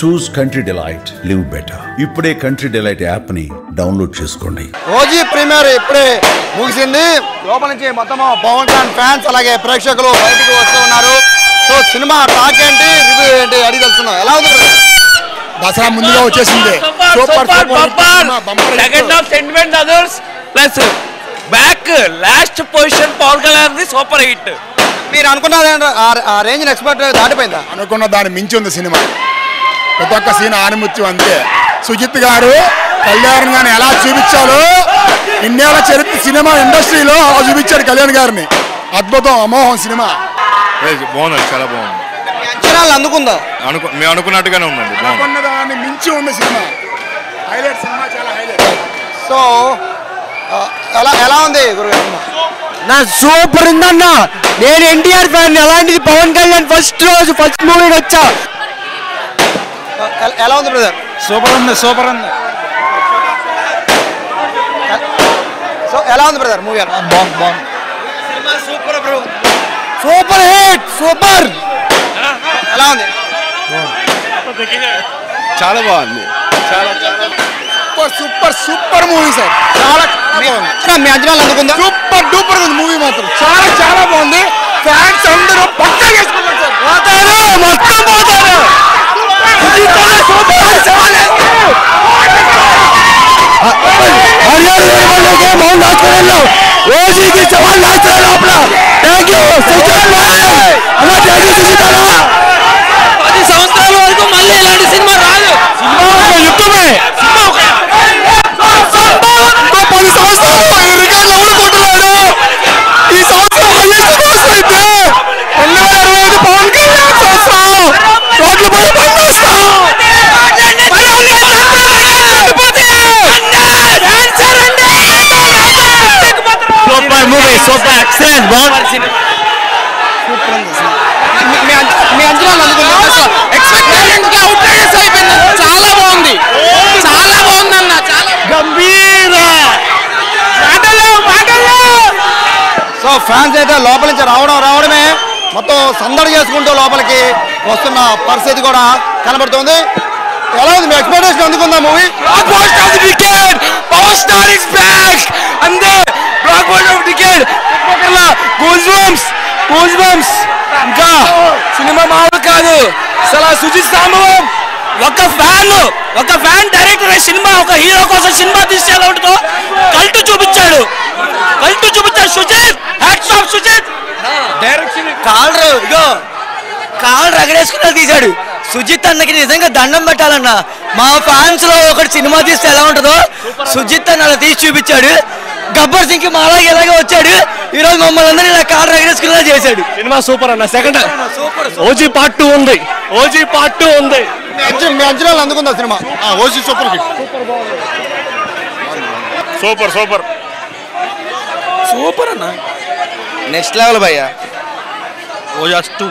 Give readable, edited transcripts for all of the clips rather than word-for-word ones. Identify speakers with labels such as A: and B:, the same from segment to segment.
A: చూస్ country delight, live better. ఇప్పుడే country delight app ని download చేసుకోండి.
B: ఓజీ ప్రీమియర్ ఇప్పుడే ముగిసింది. లోపల నుంచి మొత్తం పవన్ కళ్యాణ్ ఫ్యాన్స్ అలాగే ప్రేక్షకులు బయటకు వస్తూ ఉన్నారు. సో సినిమా టాక్ ఏంటి, రివ్యూ ఏంటి అడిగి తెలుస్తున్నాం. ఎలా ఉంది?
C: దసరా ముందుగా వచ్చేసింది.
D: Second half sentiment others plus back last position Pawan Kalyan super hit.
B: మీరు అనుకున్నది ఆ రేంజ్ ఎక్స్పెక్ట్ దాటిపోయిందా?
C: అనుకున్న దాని మించి ఉంది సినిమా. ప్రతి ఒక్క సీన్ ఆనిముత్యం అంతే. సుజిత్ గారు కళ్యాణ్ గారిని ఎలా చూపించాలో ఇండియాలో చరిత్ర సినిమా ఇండస్ట్రీలో అలా చూపించాడు కళ్యాణ్ గారిని. అద్భుతం, అమోహం సినిమా.
E: బాగుంది, చాలా బాగుంది.
B: అంచనాలు అందుకుందా?
E: మేము అనుకున్నట్టుగానే ఉందండి.
C: అనుకున్న దాన్ని మించి ఉంది సినిమా. హైలైట్ సినిమా, చాలా హైలైట్.
B: సో ఎలా ఉంది గురుగారు?
F: నా సూపర్ ఉందన్న. నేను ఎన్టీఆర్ ఫ్యాన్. అలాంటిది పవన్ కళ్యాణ్ ఫస్ట్ రోజు ఫస్ట్ మూవీ వచ్చా.
B: ఎలా ఉంది బ్రదర్?
F: సూపర్ ఉంది, సూపర్ ఉంది.
B: సో ఎలా ఉంది బ్రదర్ మూవీ?
F: బాగుంది.
B: Super bro,
F: super hit, super.
B: ఎలా ఉంది?
E: చాలా బాగుంది.
C: Super super movie sir. చాలా
B: మీ అంచనాలు అందుకుందా?
C: సూపర్ డూపర్ ఉంది మూవీ మాత్రం. చాలా బాగుంది. ఫ్యాన్స్ అందరూ పక్కా చేసుకుంటారు సార్.
F: మొత్తం పోతారు. ఓజీకి సవాల్ రాస్తారు లోపల. థ్యాంక్ యూ 10 సంవత్సరాల వరకు మళ్ళీ ఇలాంటి సినిమా రాదు. యుద్ధమే. 10 సంవత్సరాలు ఈ రికార్డులు ఎవరు కొట్టున్నాడు? ఈ సంవత్సరం అయితే 2025 పవన్ కళ్యాణ్ సంవత్సరం. రోడ్లు పడి పనిచేస్తాం. సూపర్ మూవీ, సూపర్ ఎక్సలెంట్, బాగుంది.
B: మీ అంచనాలు అందుకుందా?
F: చాలా బాగుంది, చాలా బాగుందన్న. చాలా గంభీర
B: సో ఫ్యాన్స్ అయితే లోపల నుంచి రావడమే మొత్తం సందడి చేసుకుంటూ లోపలికి వస్తున్న పరిస్థితి కూడా కనబడుతుంది. ఎలా ఉంది? మీ ఎక్స్పెక్టేషన్ అందుకుందా movie?
F: Power star is back. అంతే, blockbuster of decade. Goose bumps. ఇంకా సినిమా మామూలు కాదు అసలు. సుజిత్ సాంబవం ఒక ఫ్యాన్ డైరెక్టర్ సినిమా, ఒక హీరో కోసం సినిమా తీస్తే ఎలా ఉంటుందో కల్ట్ చూపించాడు. Sujeeth, hats off Sujeeth. Direction కాళ్ళు రగడేసుకున్నా తీశాడు. సుజిత్ అన్నకి నిజంగా దండం పెట్టాలన్న. మా ఫ్యాన్స్ లో ఒకటి సినిమా తీస్తే ఎలా ఉంటుందో సుజిత్ అన్న అలా తీసి చూపించాడు. గబ్బర్ సింగ్ మాలాగే ఎలాగే వచ్చాడు. ఈ రోజు మమ్మల్ని అందరూ ఇలా కాళ్ళు రగడేసుకునేలా చేశాడు. సినిమా సూపర్ అన్న. సెకండ్ ఓజీ పార్ట్ 2 ఉంది.
B: మీ అంచనాలు అందుకుందా సినిమా?
C: OG super hit.
D: సూపర్ అన్న, నెక్స్ట్ లెవెల్ భయ్యా. ఓజాస్ 2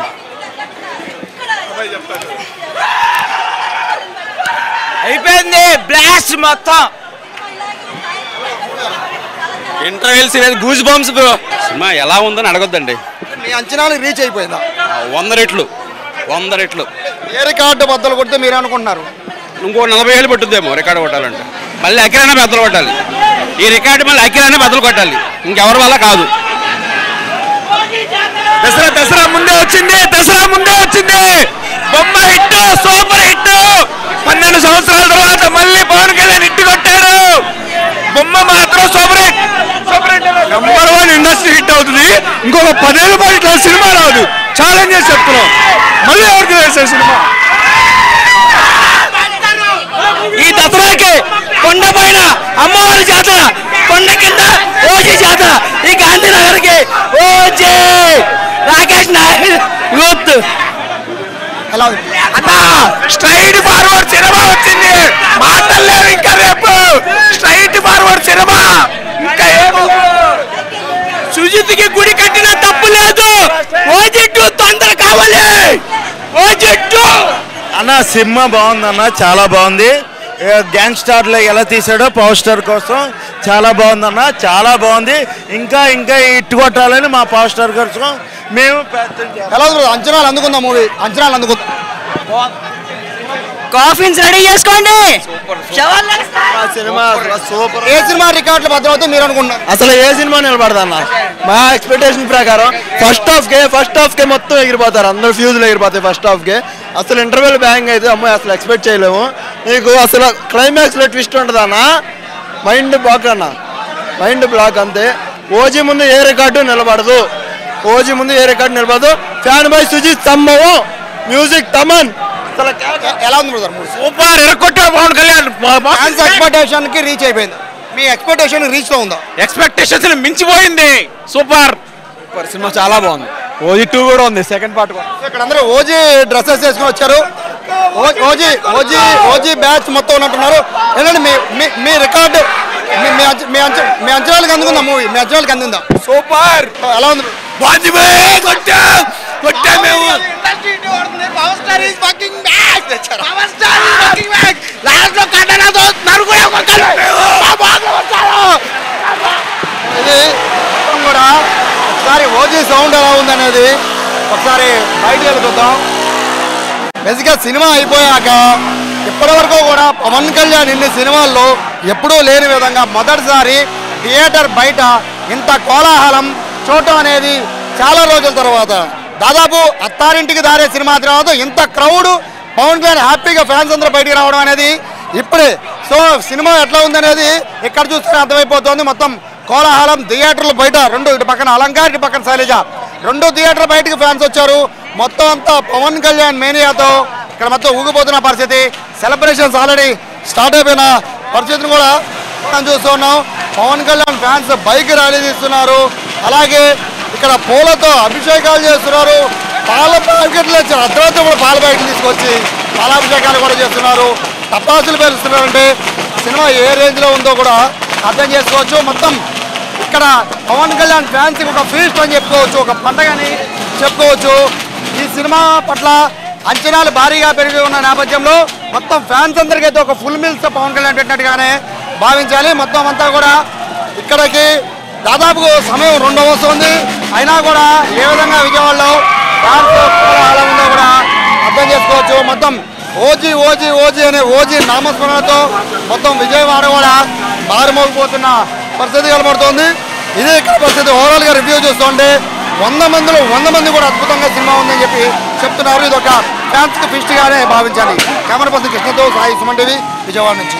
D: అయిపోయింది. బ్లాస్ట్ మొత్తం. Intervals goose bumps bro. సినిమా ఎలా ఉందని అడగొద్దండి.
B: మీ అంచనాలు రీచ్ అయిపోయిందా?
D: 100 రెట్లు.
B: ఏ రికార్డు బద్దలు కొడితే మీరు అనుకుంటున్నారు?
D: ఇంకో 40 ఏళ్ళు పట్టుద్దేమో రికార్డు కొట్టాలంటే. మళ్ళీ అఖిలైనా బద్దలు కొట్టాలి. ఈ రికార్డు మళ్ళీ అఖిలైనా బద్దలు కొట్టాలి, ఇంకెవరి వల్ల కాదు. దసరా ముందే వచ్చింది. బొమ్మ హిట్, సూపర్ హిట్. 12 సంవత్సరాల తర్వాత మళ్ళీ పవన్ కళ్యాణ్ హిట్ కొట్టాడు. బొమ్మ మాత్రం super hit. Number 1 industry hit అవుతుంది. ఇంకొక 10 ఏళ్ళ పాటు ఇట్లా సినిమా రాదు. ఛాలెంజ్ చేసి చెప్తున్నాం. మళ్ళీ ఎవరికి వేసే సినిమా ఈ దసరాకి కొండ పైన అమ్మవారి జాతర, కొండ కింద ఓజీ జాతర. ఈ గాంధీనగర్కి ఓజీ రాకేష్ నాయుడు యూత్.
B: ఎలా ఉంది
D: అన్న? స్ట్రైట్ ఫార్వర్డ్ సినిమా వచ్చింది. మాటలేవు ఇంకా. రేపు స్ట్రైట్ ఫార్వర్డ్ సినిమా. ఇంకా ఏమో సుజిత్కి గుడి కట్టిన తప్పు లేదు. ఓజీ 2 తొందర కావాలి. ఓజీ 2
G: అన్న సినిమా బాగుందన్న, చాలా బాగుంది. గ్యాంగ్ స్టార్లో ఎలా తీసాడో పవర్ స్టార్ కోసం చాలా బాగుందన్న, చాలా బాగుంది. ఇంకా హిట్ కొట్టాలని మా పవర్ స్టార్ కోసం మేము
B: ఎలా అంచనాలు అందుకుందాం మూవీ? అంచనాలు అందుకుందాం.
F: కాఫీన్స్ రెడీ చేసుకోండి.
B: సినిమా సూపర్. ఏ సినిమా రికార్డులు భద్రమవుతుంది మీరు అనుకుంటున్నారు?
H: అసలు ఏ సినిమా నిలబడదన్న మా ఎక్స్పెక్టేషన్ ప్రకారం ఫస్ట్ హాఫ్ కే మొత్తం ఎగిరిపోతారు, అందరూ ఫ్యూజులు ఎగిరిపోతాయి ఫస్ట్ హాఫ్ కే. అసలు ఇంటర్వెల్ బ్యాంగ్ అయితే అమ్మాయి అసలు ఎక్స్పెక్ట్ చేయలేము. నీకు అసలు క్లైమాక్స్ లో ట్విస్ట్ ఉంటుంది అన్న, మైండ్ బ్లాక్ అంతే. ఓజీ ముందు ఏ రికార్డు నిలబడదు, ఫ్యాన్ బాయ్ సుజిత్ సంభవం, మ్యూజిక్ తమన్.
B: ఎలా ఉంది బ్రదర్?
D: సూపర్ ఎరకొట్టారు పవన్ కళ్యాణ్.
B: ఫ్యాన్స్ ఎక్స్పెక్టేషన్ కి రీచ్ అయిపోయింది. మీ ఎక్స్పెక్టేషన్ రీచ్ లో ఉందా?
D: ఎక్స్పెక్టేషన్స్ మించిపోయింది. సూపర్
H: సినిమా చాలా బాగుంది. ఓజీ 2 కూడా ఉంది, సెకండ్ పార్ట్ కూడా.
B: ఇక్కడ అందరూ ఓజీ డ్రెస్సెస్ వేసుకుని వచ్చారు. ఓజీ బ్యాచ్ మొత్తం ఉన్నట్టున్నారు. ఏంటంటే మీ రికార్డు మీ అంచనాలకు అందుకుందా మూవీ? మీ అంచనాలకు అందుకుందా?
D: సూపర్.
B: ఎలా ఉంది? ఇది కూడా ఒకసారి ఓజీ సౌండ్ ఎలా ఉందనేది ఒకసారి బయటకు వెళ్ళిపోతాం. బేసిక్గా సినిమా అయిపోయాక ఇప్పటి వరకు కూడా పవన్ కళ్యాణ్ ఇన్ని సినిమాల్లో ఎప్పుడూ లేని విధంగా మొదటిసారి థియేటర్ బయట ఇంత కోలాహలం చూడటం అనేది చాలా రోజుల తర్వాత, దాదాపు అత్తారింటికి దారే సినిమా తర్వాత ఇంత క్రౌడ్ పవన్ కళ్యాణ్ హ్యాపీగా ఫ్యాన్స్ అందరూ బయటికి రావడం అనేది ఇప్పుడే. సో సినిమా ఎట్లా ఉందనేది ఇక్కడ చూస్తే అర్థమైపోతుంది. మొత్తం కోలాహలం థియేటర్లు బయట రెండు, ఇటు పక్కన అలంకార్, ఇటు పక్కన శైలజ, రెండు థియేటర్ బయటకు ఫ్యాన్స్ వచ్చారు. మొత్తం అంతా పవన్ కళ్యాణ్ మేనియాతో ఇక్కడ మొత్తం ఊగిపోతున్న పరిస్థితి. సెలబ్రేషన్స్ ఆల్రెడీ స్టార్ట్ అయిపోయిన పరిస్థితిని కూడా మనం చూస్తూ ఉన్నాం. Pawan Kalyan fans bike rally తీస్తున్నారు. అలాగే ఇక్కడ పూలతో అభిషేకాలు చేస్తున్నారు. పాల ప్యాకెట్లు వచ్చారు, అర్ధరాత్రి కూడా పాల ప్యాకెట్లు తీసుకొచ్చి పాలాభిషేకాలు కూడా చేస్తున్నారు. టపాసులు పేరుస్తున్నారంటే సినిమా ఏ రేంజ్లో ఉందో కూడా అర్థం చేసుకోవచ్చు. మొత్తం ఇక్కడ పవన్ కళ్యాణ్ ఫ్యాన్స్కి ఒక ఫీస్ట్ అని చెప్పుకోవచ్చు, ఒక పండగని చెప్పుకోవచ్చు. ఈ సినిమా పట్ల అంచనాలు భారీగా పెరిగి ఉన్న నేపథ్యంలో మొత్తం ఫ్యాన్స్ అందరికైతే ఒక ఫుల్ మీల్స్ పవన్ కళ్యాణ్ పెట్టినట్టుగానే భావించాలి. మొత్తం అంతా కూడా ఇక్కడికి దాదాపు సమయం 2 వస్తుంది. అయినా కూడా ఏ విధంగా విజయవాడలో ఫ్యాన్స్ అలా ఉందో కూడా అర్థం చేసుకోవచ్చు. మొత్తం ఓజీ అనే ఓజీ నామస్మరణతో మొత్తం విజయవాడ కూడా మారుమోగిపోతున్న పరిస్థితి కనబడుతోంది. ఇది ఇక్కడ పరిస్థితి. ఓవరాల్గా రివ్యూ చూస్తుంటే 100 మందిలో 100 మంది కూడా అద్భుతంగా సినిమా ఉందని చెప్పి చెప్తున్నారు. ఇది ఒక ఫ్యాన్స్కి ఫిస్ట్గానే భావించాలి. కెమెరా పర్సన్ కృష్ణతో సాయి, సుమన్ టీవీ, విజయవాడ నుంచి.